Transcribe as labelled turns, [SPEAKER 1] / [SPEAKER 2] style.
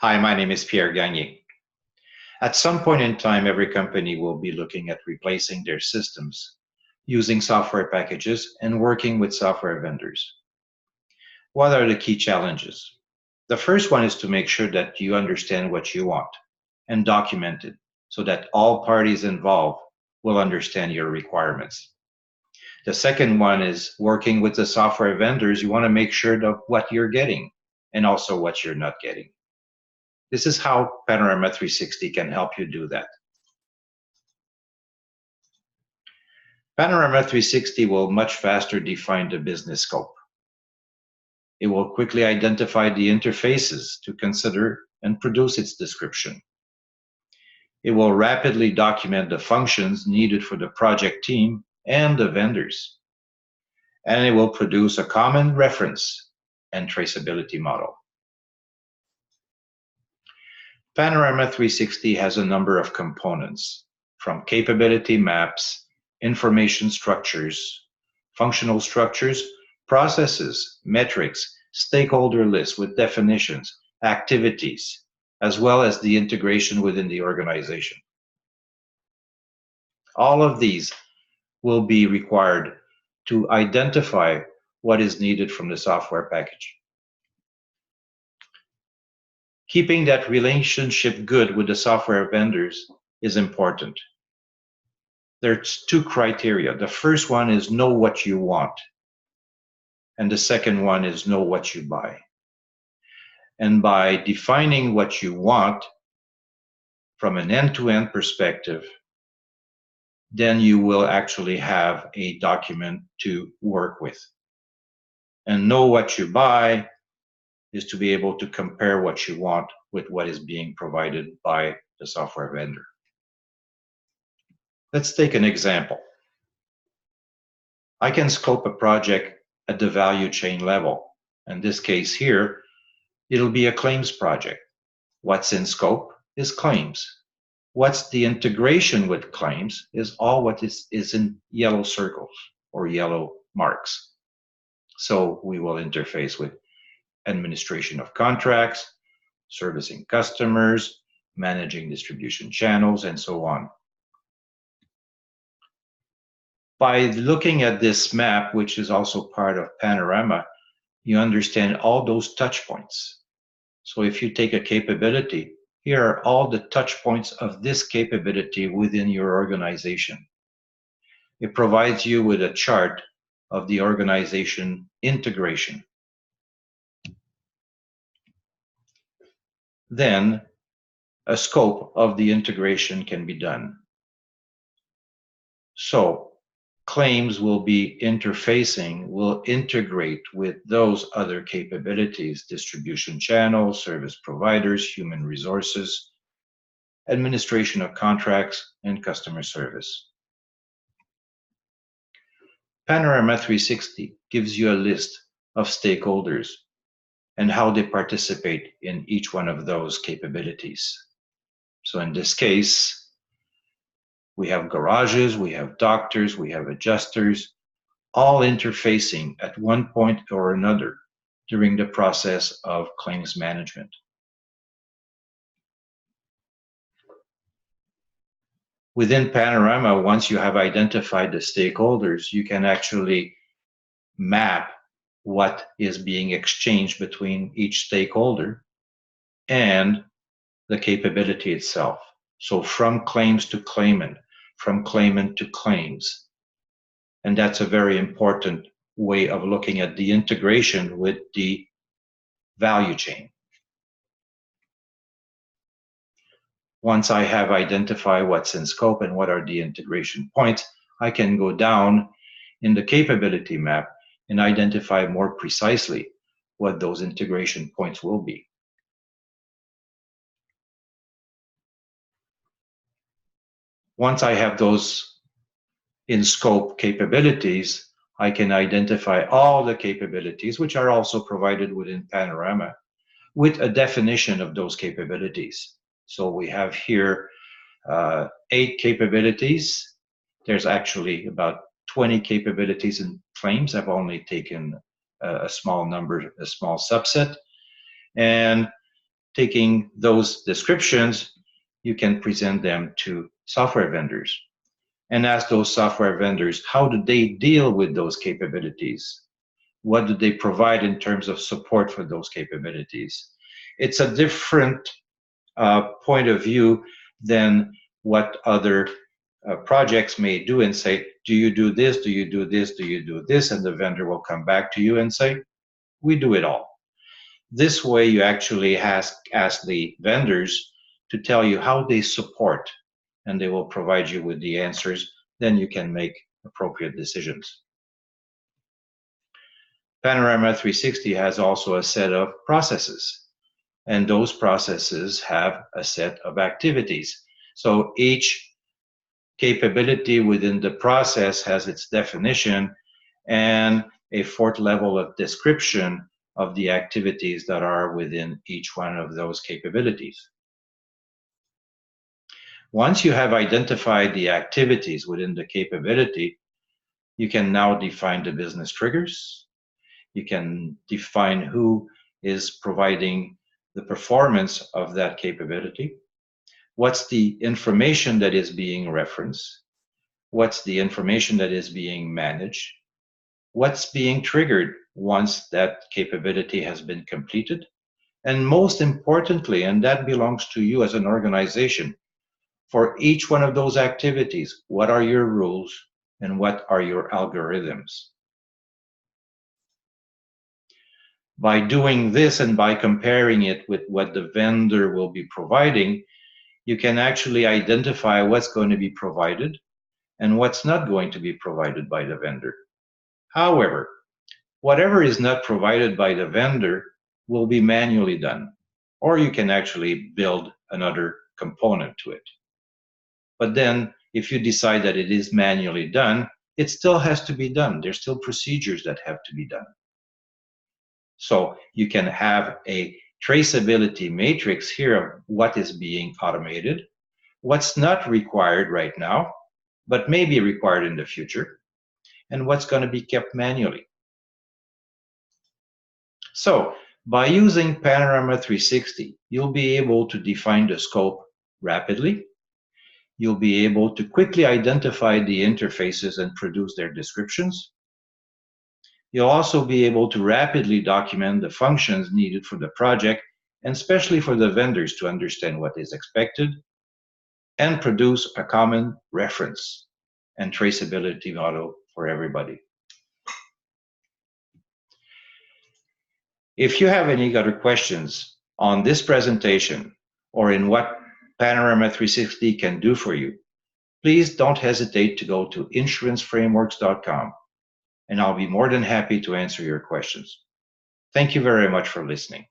[SPEAKER 1] Hi, my name is Pierre Gagné. At some point in time, every company will be looking at replacing their systems, using software packages, and working with software vendors. What are the key challenges? The first one is to make sure that you understand what you want and document it so that all parties involved will understand your requirements. The second one is working with the software vendors. You want to make sure that what you're getting and also what you're not getting. This is how Panorama 360 can help you do that. Panorama 360 will much faster define the business scope. It will quickly identify the interfaces to consider and produce its description. It will rapidly document the functions needed for the project team and the vendors. And it will produce a common reference and traceability model. Panorama 360 has a number of components, from capability maps, information structures, functional structures, processes, metrics, stakeholder lists with definitions, activities, as well as the integration within the organization. All of these will be required to identify what is needed from the software package. Keeping that relationship good with the software vendors is important. There's two criteria. The first one is know what you want. And the second one is know what you buy. And by defining what you want from an end-to-end perspective, then you will actually have a document to work with. And know what you buy is to be able to compare what you want with what is being provided by the software vendor. Let's take an example. I can scope a project at the value chain level. In this case here, it'll be a claims project. What's in scope is claims. What's the integration with claims is all what is in yellow circles or yellow marks. So we will interface with administration of contracts, servicing customers, managing distribution channels, and so on. By looking at this map, which is also part of Panorama, you understand all those touch points. So if you take a capability, here are all the touch points of this capability within your organization. It provides you with a chart of the organization integration. Then a scope of the integration can be done. So claims will be interfacing, will integrate with those other capabilities, distribution channels, service providers, human resources, administration of contracts, and customer service. Panorama 360 gives you a list of stakeholders and how they participate in each one of those capabilities. So in this case, we have garages, we have doctors, we have adjusters, all interfacing at one point or another during the process of claims management. Within Panorama, once you have identified the stakeholders, you can actually map what is being exchanged between each stakeholder and the capability itself. So from claims to claimant, from claimant to claims. And that's a very important way of looking at the integration with the value chain. Once I have identified what's in scope and what are the integration points, I can go down in the capability map and identify more precisely what those integration points will be. Once I have those in scope capabilities, I can identify all the capabilities, which are also provided within Panorama, with a definition of those capabilities. So we have here 8 capabilities. There's actually about 20 capabilities in claims. I've only taken a small number, a small subset. And taking those descriptions, you can present them to software vendors and ask those software vendors, how do they deal with those capabilities? What do they provide in terms of support for those capabilities? It's a different point of view than what other projects may do and say, do you do this, do you do this, do you do this? And the vendor will come back to you and say, we do it all. This way you actually ask the vendors to tell you how they support, and they will provide you with the answers. Then you can make appropriate decisions. Panorama 360 has also a set of processes, and those processes have a set of activities. So each capability within the process has its definition and a fourth level of description of the activities that are within each one of those capabilities. Once you have identified the activities within the capability, you can now define the business triggers. You can define who is providing the performance of that capability. What's the information that is being referenced? What's the information that is being managed? What's being triggered once that capability has been completed? And most importantly, and that belongs to you as an organization, for each one of those activities, what are your rules and what are your algorithms? By doing this and by comparing it with what the vendor will be providing, you can actually identify what's going to be provided and what's not going to be provided by the vendor. However, whatever is not provided by the vendor will be manually done, or you can actually build another component to it. But then if you decide that it is manually done, it still has to be done. There's still procedures that have to be done. So you can have a traceability matrix here of what is being automated, what's not required right now, but may be required in the future, and what's going to be kept manually. So by using Panorama 360, you'll be able to define the scope rapidly. You'll be able to quickly identify the interfaces and produce their descriptions. You'll also be able to rapidly document the functions needed for the project, and especially for the vendors to understand what is expected, and produce a common reference and traceability model for everybody. If you have any other questions on this presentation or in what Panorama 360 can do for you, please don't hesitate to go to insuranceframeworks.com, and I'll be more than happy to answer your questions. Thank you very much for listening.